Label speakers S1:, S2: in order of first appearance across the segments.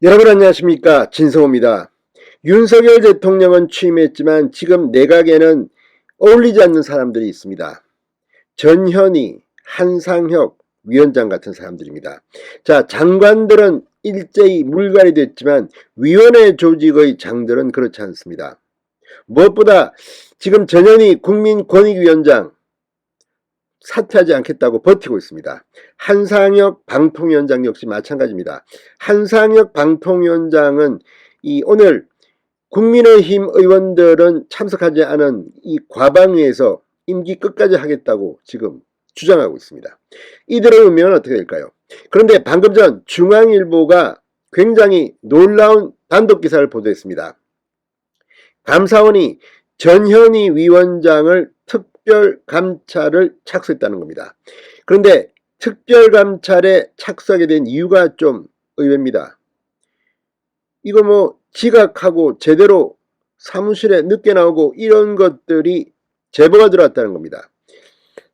S1: 여러분 안녕하십니까, 진성호입니다. 윤석열 대통령은 취임했지만 지금 내각에는 어울리지 않는 사람들이 있습니다. 전현희, 한상혁 위원장 같은 사람들입니다. 자, 장관들은 일제히 물갈이 됐지만 위원회 조직의 장들은 그렇지 않습니다. 무엇보다 지금 전현희 국민권익위원장 사퇴하지 않겠다고 버티고 있습니다. 한상혁 방통위원장 역시 마찬가지입니다. 한상혁 방통위원장은 오늘 국민의힘 의원들은 참석하지 않은 이 과방위에서 임기 끝까지 하겠다고 지금 주장하고 있습니다. 이들의 운명은 어떻게 될까요? 그런데 방금 전 중앙일보가 굉장히 놀라운 단독 기사를 보도했습니다. 감사원이 전현희 위원장을 특별감찰을 착수했다는 겁니다. 그런데 특별감찰에 착수하게 된 이유가 좀 의외입니다. 이거 뭐 지각하고 제대로 사무실에 늦게 나오고 이런 것들이 제보가 들어왔다는 겁니다.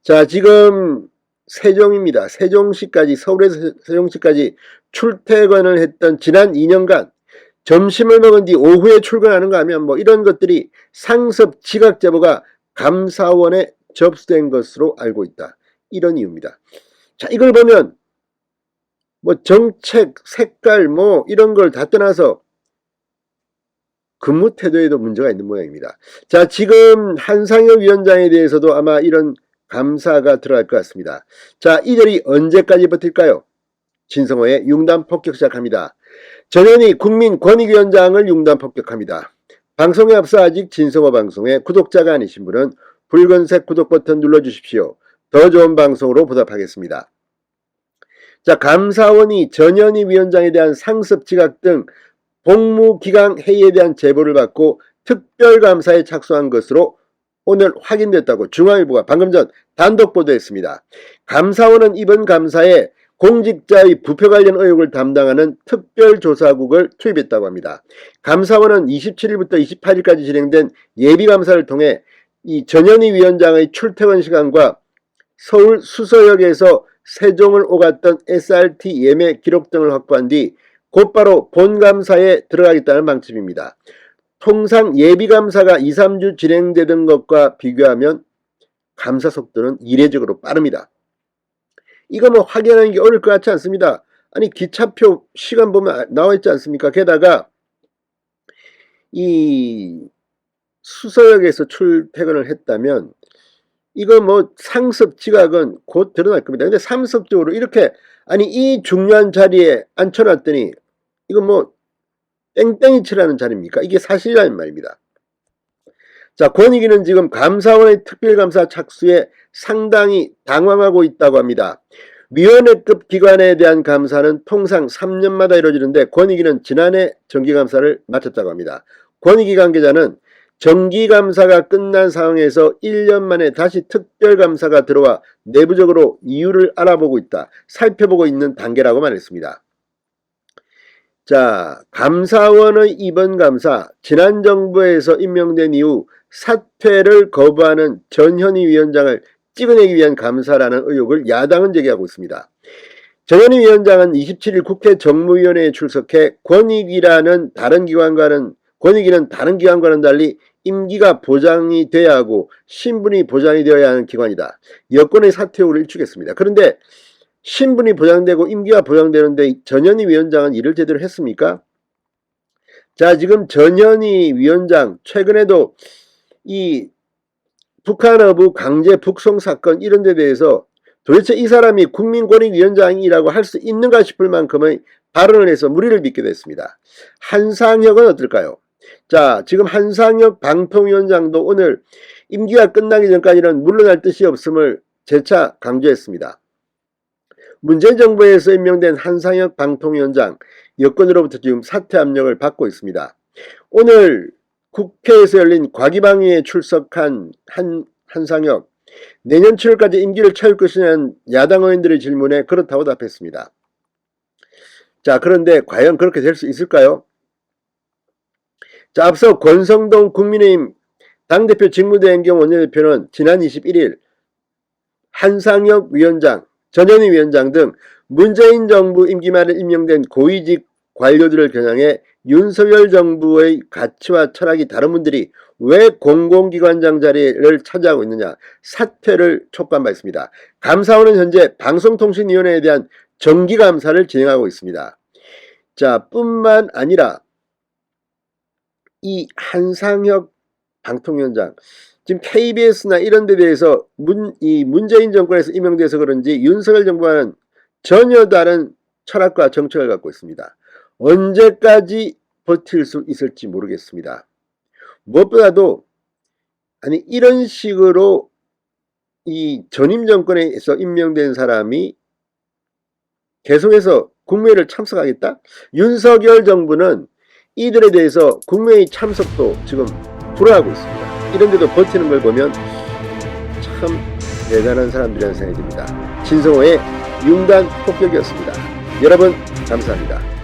S1: 자, 지금 세종입니다. 세종시까지, 서울에서 세종시까지 출퇴근을 했던 지난 2년간 점심을 먹은 뒤 오후에 출근하는가 하면 뭐 이런 것들이 상습 지각 제보가 감사원에 접수된 것으로 알고 있다. 이런 이유입니다. 자, 이걸 보면 뭐 정책, 색깔 뭐 이런 걸 다 떠나서 근무 태도에도 문제가 있는 모양입니다. 자, 지금 한상혁 위원장에 대해서도 아마 이런 감사가 들어갈 것 같습니다. 자, 이들이 언제까지 버틸까요? 진성호의 융단 폭격 시작합니다. 전현희 국민권익위원장을 융단 폭격합니다. 방송에 앞서 아직 진성호 방송에 구독자가 아니신 분은 붉은색 구독 버튼 눌러주십시오. 더 좋은 방송으로 보답하겠습니다. 자, 감사원이 전현희 위원장에 대한 상습 지각 등 복무기강 회의에 대한 제보를 받고 특별감사에 착수한 것으로 오늘 확인됐다고 중앙일보가 방금 전 단독 보도했습니다. 감사원은 이번 감사에 공직자의 부패 관련 의혹을 담당하는 특별조사국을 투입했다고 합니다. 감사원은 27일부터 28일까지 진행된 예비감사를 통해 이 전현희 위원장의 출퇴근 시간과 서울 수서역에서 세종을 오갔던 SRT 예매 기록 등을 확보한 뒤 곧바로 본감사에 들어가겠다는 방침입니다. 통상 예비감사가 2, 3주 진행되던 것과 비교하면 감사 속도는 이례적으로 빠릅니다. 이거 뭐 확인하는 게 어려울 것 같지 않습니다. 아니, 기차표 시간 보면 나와 있지 않습니까? 게다가 이 수서역에서 출퇴근을 했다면 이거 뭐 상습 지각은 곧 드러날 겁니다. 근데 상습적으로 이렇게, 아니, 이 중요한 자리에 앉혀놨더니 이거 뭐 땡땡이 치라는 자리입니까? 이게 사실이라는 말입니다. 자, 권익위는 지금 감사원의 특별감사 착수에 상당히 당황하고 있다고 합니다. 위원회급 기관에 대한 감사는 통상 3년마다 이루어지는데 권익위는 지난해 정기감사를 마쳤다고 합니다. 권익위 관계자는 정기감사가 끝난 상황에서 1년 만에 다시 특별감사가 들어와 내부적으로 이유를 알아보고 있다, 살펴보고 있는 단계라고 말했습니다. 자, 감사원의 이번 감사, 지난 정부에서 임명된 이후 사퇴를 거부하는 전현희 위원장을 찍어내기 위한 감사라는 의혹을 야당은 제기하고 있습니다. 전현희 위원장은 27일 국회 정무위원회에 출석해 권익위는 다른 기관과는 달리 임기가 보장이 돼야 하고 신분이 보장이 되어야 하는 기관이다, 여권의 사퇴 여부를 일축했습니다. 그런데 신분이 보장되고 임기가 보장되는데 전현희 위원장은 일을 제대로 했습니까? 자, 지금 전현희 위원장 최근에도 이 북한 어부 강제 북송 사건 이런 데 대해서 도대체 이 사람이 국민권익위원장이라고 할 수 있는가 싶을 만큼의 발언을 해서 무리를 빚게 됐습니다. 한상혁은 어떨까요? 자, 지금 한상혁 방통위원장도 오늘 임기가 끝나기 전까지는 물러날 뜻이 없음을 재차 강조했습니다. 문재인 정부에서 임명된 한상혁 방통위원장, 여권으로부터 지금 사퇴 압력을 받고 있습니다. 오늘 국회에서 열린 과기방위에 출석한 한상혁, 내년 7월까지 임기를 채울 것이냐는 야당 의원들의 질문에 그렇다고 답했습니다. 자, 그런데 과연 그렇게 될 수 있을까요? 자, 앞서 권성동 국민의힘 당대표 직무대행경 원내대표는 지난 21일 한상혁 위원장, 전현희 위원장 등 문재인 정부 임기 말에 임명된 고위직 관료들을 겨냥해 윤석열 정부의 가치와 철학이 다른 분들이 왜 공공기관장 자리를 차지하고 있느냐 사퇴를 촉구한 바 있습니다. 감사원은 현재 방송통신위원회에 대한 정기감사를 진행하고 있습니다. 자, 뿐만 아니라 이 한상혁 방통위원장 지금 KBS나 이런 데 대해서 문재인 정권에서 임명돼서 그런지 윤석열 정부와는 전혀 다른 철학과 정책을 갖고 있습니다. 언제까지 버틸 수 있을지 모르겠습니다. 무엇보다도 이런 식으로 이 전임 정권에서 임명된 사람이 계속해서 국무회의를 참석하겠다? 윤석열 정부는 이들에 대해서 국무회의 참석도 지금 불허하고 있습니다. 이런데도 버티는 걸 보면 참 대단한 사람들이라는 생각이 듭니다. 진성호의 융단 폭격이었습니다. 여러분 감사합니다.